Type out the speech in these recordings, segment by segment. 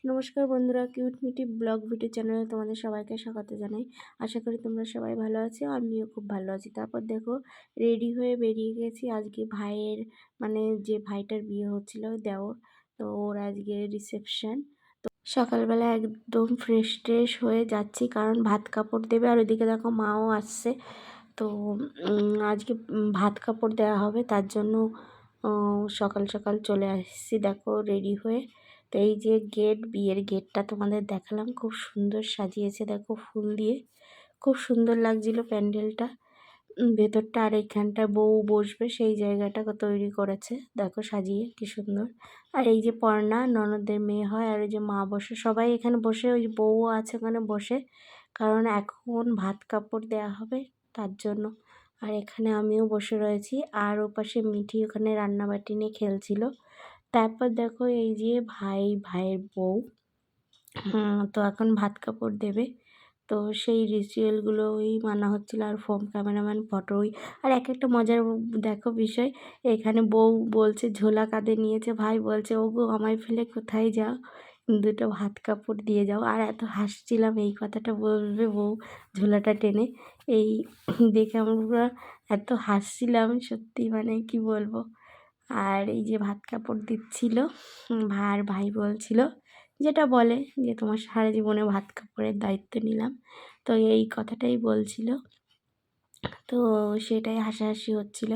নমস্কার বন্ধুরা, কিউট মিটি ব্লগ ভিডিও চ্যানেলে তোমাদের সবাইকে স্বাগত জানাই। আশা করি তোমরা সবাই ভালো আছো, আমিও খুব ভালো আছি। তারপর দেখো, রেডি হয়ে বেরিয়ে গেছি। আজকে ভাইয়ের মানে যে ভাইটার বিয়ে হচ্ছিল দেওর, তো ওর আজকে রিসেপশন। তো সকালবেলা একদম ফ্রেশ ট্রেশ হয়ে যাচ্ছি, কারণ ভাত কাপড় দেবে। আর ওইদিকে দেখো মাও আসছে। তো আজকে ভাত কাপড় দেওয়া হবে, তার জন্য সকাল সকাল চলে আসছি দেখো রেডি হয়ে। তো এই যে গেট, বিয়ের গেটটা তোমাদের দেখালাম, খুব সুন্দর সাজিয়েছে দেখো ফুল দিয়ে, খুব সুন্দর লাগছিল প্যান্ডেলটা। ভেতরটা আর এইখানটা বউ বসবে সেই জায়গাটা তৈরি করেছে দেখো সাজিয়ে, কি সুন্দর। আর এই যে পর্ণা, ননদের মেয়ে হয়, আর ওই যে মা বসে, সবাই এখানে বসে, ওই বউ আছে ওখানে বসে, কারণ এখন ভাত কাপড় দেয়া হবে তার জন্য। আর এখানে আমিও বসে রয়েছি, আর ওপাশে মিঠি ওখানে রান্নাবাটি নিয়ে খেলছিল। তারপর দেখো এই যে ভাইয়ের বউ, তো এখন ভাত কাপড় দেবে। তো সেই রিচুয়ালগুলোই মানা হচ্ছিল, আর ক্যামেরাম্যান ফটোই। আর একটা মজার দেখো বিষয়, এখানে বউ বলছে ঝোলা কাঁধে নিয়েছে, ভাই বলছে ওগো আমায় ফেলে কোথায় যাও, দুটো ভাত কাপড় দিয়ে যাও। আর এত হাসছিলাম, এই কথাটা বলবে বউ ঝোলাটা টেনে, এই দেখে আমরা এত হাসছিলাম সত্যি, মানে কি বলবো। আর এই যে ভাত কাপড় দিচ্ছিল, ভাই বলছিল যেটা বলে যে তোমার সারা জীবনে ভাত কাপড়ের দায়িত্ব নিলাম, তো এই কথাটাই বলছিল। তো সেটাই হাসাহাসি হচ্ছিল।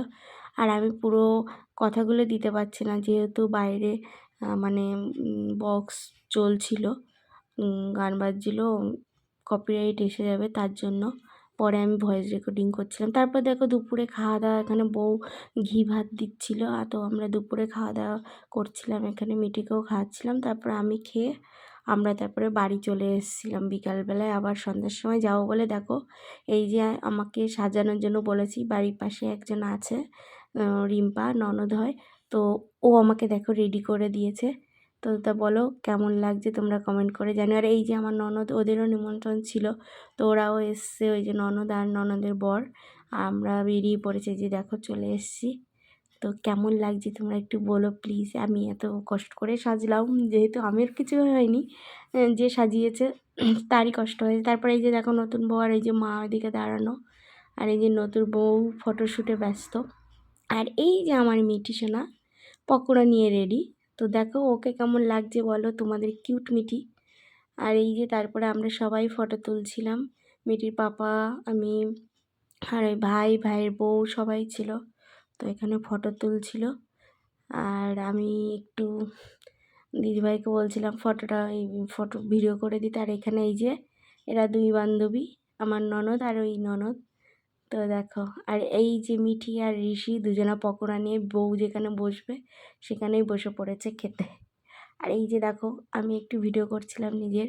আর আমি পুরো কথাগুলো দিতে পারছি না, যেহেতু বাইরে মানে বক্স চলছিল, গান বাজছিল, কপিরাইট এসে যাবে, তার জন্য পরে আমি ভয়েস রেকর্ডিং করছিলাম। তারপর দেখো দুপুরে খাওয়া দাওয়া, এখানে বউ ঘি ভাত দিচ্ছিল, আর তো আমরা দুপুরে খাওয়া দাওয়া করছিলাম, এখানে মিটিকেও খাওয়াচ্ছিলাম। তারপর আমি খেয়ে আমরা তারপরে বাড়ি চলে এসেছিলাম বিকালবেলায়। আবার সন্ধ্যার সময় যাবো বলে দেখো এই যে আমাকে সাজানোর জন্য বলেছি, বাড়ির পাশে একজন আছে, রিম্পা ননদ হয়, তো ও আমাকে দেখো রেডি করে দিয়েছে। তো তা বলো কেমন লাগছে তোমরা কমেন্ট করে জানো। আর এই যে আমার ননদ, ওদেরও নিমন্ত্রণ ছিল, তো ওরাও এসছে, ওই যে ননদ আর ননদের বর, আমরা বেরিয়ে পড়েছি, যে দেখো চলে এসেছি। তো কেমন লাগছে তোমরা একটু বলো প্লিজ। আমি এত কষ্ট করে সাজলাম, যেহেতু আমার কিছু হয়নি, যে সাজিয়েছে তারই কষ্ট হয়েছে। তারপরে এই যে দেখো নতুন বউ, আর এই যে মা ওইদিকে দাঁড়ানো, আর এই যে নতুন বউ ফটোশ্যুটে ব্যস্ত। আর এই যে আমার মিঠি সোনা পকোড়া নিয়ে রেডি। তো দেখো ওকে কেমন লাগছে বলো তোমাদের, কিউট মিঠি। আর এই যে তারপরে আমরা সবাই ফটো তুলছিলাম, মিঠির পাপা, আমি, আর ওই ভাইয়ের বউ সবাই ছিল, তো এখানে ফটো তুলছিল। আর আমি একটু দিদিভাইকে বলছিলাম এই ফটো ভিডিও করে দিতে। আর এখানে এই যে এরা দুই বান্ধবী, আমার ননদ আর ওই ননদ। তো দেখো, আর এই যে মিঠি আর ঋষি দুজনা পকোড়া নিয়ে বউ যেখানে বসবে সেখানেই বসে পড়েছে খেতে। আর এই যে দেখো আমি একটু ভিডিও করছিলাম নিজের।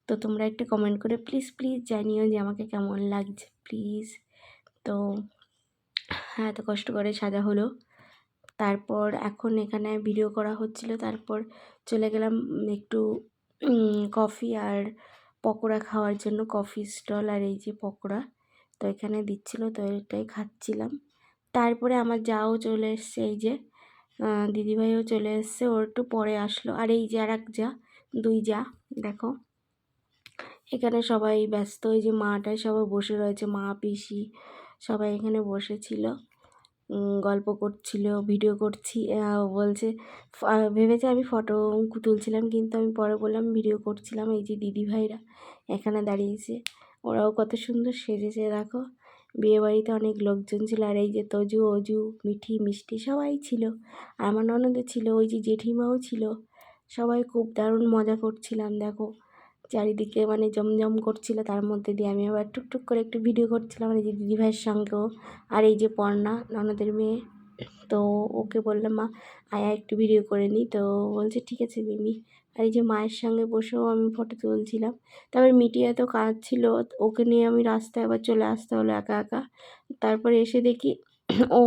তো তোমরা একটু কমেন্ট করে প্লিজ প্লিজ জানিও যে আমাকে কেমন লাগছে প্লিজ। তো হ্যাঁ, এত কষ্ট করে সাজা হলো। তারপর এখন এখানে ভিডিও করা হচ্ছিল, তারপর চলে গেলাম একটু কফি আর পকোড়া খাওয়ার জন্য, কফি স্টল। আর এই যে পকোড়া তো এখানে দিচ্ছিল, তো এটাই খাচ্ছিলাম। তারপরে আমার যাও চলে এসছে, এই যে দিদিভাইও চলে এসছে, ওর একটু পরে আসলো। আর এই যে আর এক দুই দেখো এখানে সবাই ব্যস্ত, এই যে মাটায় সবাই বসে রয়েছে, মা পিসি সবাই এখানে বসেছিল, গল্প করছিল, ভিডিও করছি। বলছে ভেবেছে আমি ফটো তুলছিলাম, কিন্তু আমি পরে বললাম ভিডিও করছিলাম। এই যে দিদিভাইরা এখানে দাঁড়িয়েছে, ওরাও কত সুন্দর সেজেছে দেখো। বিয়েবাড়িতে অনেক লোকজন ছিল, আর এই যে তজু, অজু, মিঠি, মিষ্টি সবাই ছিল, আর আমার ননদও ছিল, ওই যে জেঠিমাও ছিল। সবাই খুব দারুণ মজা করছিলাম দেখো, চারিদিকে মানে জমজম করছিল, তার মধ্যে দিয়ে আমি আবার টুকটুক করে একটু ভিডিও করছিলাম এই যে দিদিভাইয়ের সঙ্গেও। আর এই যে পর্ণা ননদের মেয়ে, তো ওকে বললাম মা আয়া একটু ভিডিও করে নিই, তো বলছে ঠিক আছে মিমি। আর এই যে মায়ের সঙ্গে বসেও আমি ফটো তুলছিলাম। তারপর মিটিয়া তো কাজ ছিল, ওকে নিয়ে আমি রাস্তায় আবার চলে আসতে হলো একা একা। তারপরে এসে দেখি ও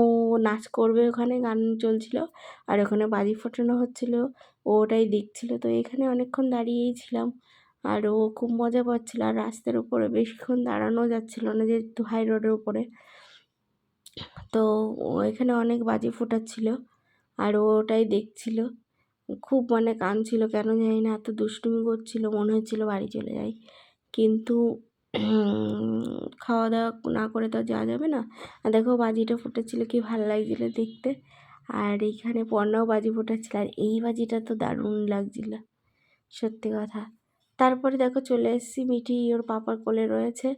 নাচ করবে, ওখানে গান চলছিল, আর ওখানে বাজি ফোটানো হচ্ছিল, ওটাই দেখছিল। তো এখানে অনেকক্ষণ দাঁড়িয়েই ছিলাম, আর ও খুব মজা পাচ্ছিল। আর রাস্তার উপরে বেশিক্ষণ দাঁড়ানো যাচ্ছিল না, যেহেতু হাই রোডের উপরে, তো এখানে অনেক বাজি ফোটাচ্ছিল, আর ও ওটাই দেখছিল। খুব মানে কাঁদছিল, কেন জানি না এত দুষ্টুমি করছিল, মনে হচ্ছিল বাড়ি চলে যাই। কিন্তু খাওয়া দাওয়া না করে তো যাওয়া যাবে না। আর দেখো বাজিটা ফুটেছিল, কি ভালো লাগছিল দেখতে। আর এইখানে পর্ণাও বাজি ফোটাচ্ছিল, আর এই বাজিটা তো দারুণ লাগছিল, সত্যি কথা। তারপরে দেখো চলে এসেছি, মিঠি ওর পাপার কোলে রয়েছে।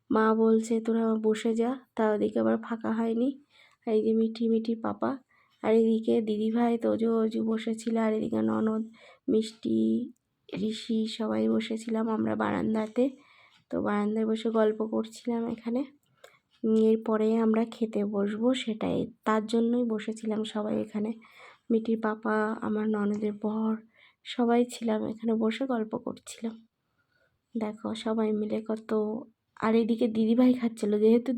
মা বলছে তোরা বসে যা, তা ওদিকে আবার ফাঁকা হয়নি। আর এই যে মিঠির পাপা, আর এদিকে দিদিভাই তোজো অজু বসেছিল, আর এদিকে ননদ, মিষ্টি, ঋষি সবাই বসেছিলাম আমরা বারান্দাতে। তো বারান্দায় বসে গল্প করছিলাম এখানে। এরপরে আমরা খেতে বসবো, সেটাই তার জন্যই বসেছিলাম সবাই এখানে। মিঠির পাপা, আমার ননদের বর, সবাই ছিলাম এখানে বসে গল্প করছিলাম। দেখো সবাই মিলে কত। আর এদিকে দিদিভাই খাচ্ছিল, যেহেতু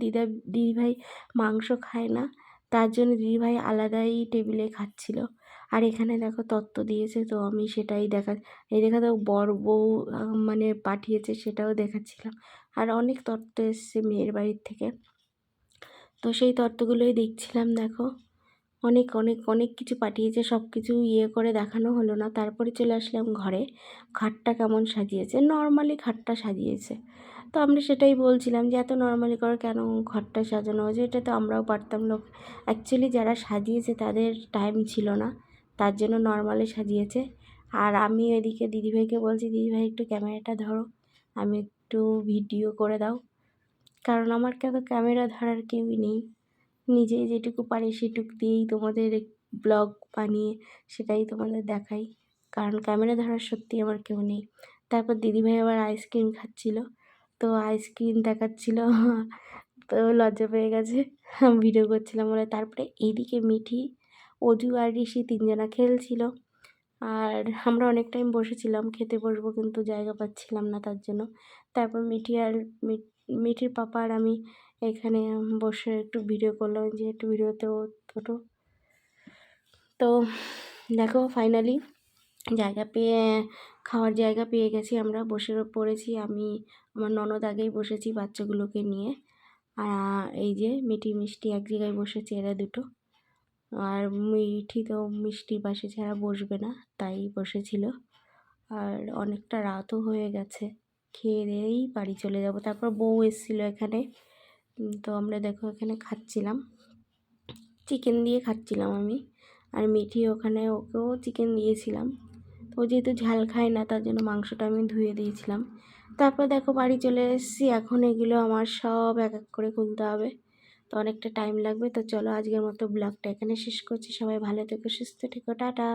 দিদিভাই মাংস খায় না, তার জন্য দিদিভাই আলাদাই টেবিলে খাচ্ছিল। আর এখানে দেখো তত্ত্ব দিয়েছে, তো আমি সেটাই এই দেখা তো বর বউ মানে পাঠিয়েছে, সেটাও দেখাচ্ছিলাম। আর অনেক তত্ত্ব এসছে মেয়ের বাড়ির থেকে, তো সেই তত্ত্বগুলোই দেখছিলাম। দেখো অনেক অনেক অনেক কিছু পাঠিয়েছে, সব কিছু করে দেখানো হলো না। তারপরে চলে আসলাম ঘরে। খাটটা কেমন সাজিয়েছে, নর্মালি খাটটা সাজিয়েছে। তো আমরা সেটাই বলছিলাম যে এত নর্মালি করে কেন ঘরটা সাজানো হয়েছে, এটা তো আমরাও পারতাম। লোক অ্যাকচুয়ালি যারা সাজিয়েছে তাদের টাইম ছিল না, তার জন্য নর্মালি সাজিয়েছে। আর আমি এদিকে দিদিভাইকে বলছি, দিদিভাই একটু ক্যামেরাটা ধরো, আমি একটু ভিডিও করে দাও, কারণ আমার তো ক্যামেরা ধরার কেউই নেই। নিজে যেটুকু পারি সেটুকু দিয়েই তোমাদের ব্লগ বানিয়ে সেটাই তোমাদের দেখাই, কারণ ক্যামেরা ধরার সত্যি আমার কেউ নেই। তারপর দিদিভাই আবার আইসক্রিম খাচ্ছিল, তো আইসক্রিম দেখাচ্ছিল তো লজ্জা পেয়ে গেছে ভিডিও করছিলাম বলে। তারপরে এইদিকে মিঠি, অজু আর ঋষি তিনজনা খেলছিল। আর আমরা অনেক টাইম বসেছিলাম, খেতে বসবো কিন্তু জায়গা পাচ্ছিলাম না, তার জন্য। তারপর মিঠির পাপা আর আমি এখানে বসে একটু ভিডিও করলাম, যে একটু ভিডিওতেও ছোটো। তো দেখো ফাইনালি জায়গা পেয়ে, খাওয়ার জায়গা পেয়ে গেছি, আমরা বসে পড়েছি। আমি আমার ননদ আগেই বসেছি বাচ্চাগুলোকে নিয়ে। আর এই যে মিঠি মিষ্টি এক জায়গায় বসেছে, এরা দুটো। আর মিঠি তো মিষ্টির পাশে ছাড়া বসবে না, তাই বসেছিল। আর অনেকটা রাতও হয়ে গেছে, খেয়ে দিয়েই বাড়ি চলে যাব। তারপর বউ এসেছিলো এখানে, তো আমরা দেখো এখানে খাচ্ছিলাম, চিকেন দিয়ে খাচ্ছিলাম আমি। আর মিঠি ওখানে, ওকেও চিকেন দিয়েছিলাম। তো যেহেতু ঝাল খায় না, তার জন্য মাংসটা আমি ধুয়ে দিয়েছিলাম। তারপর দেখো বাড়ি চলে এসেছি, এখন এগুলো আমার সব এক এক করে খুলতে হবে, তো অনেকটা টাইম লাগবে। তো চলো আজকের মতো ব্লগটা এখানে শেষ করছি। সবাই ভালো থেকো, সুস্থ থেকো, টাটা।